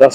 10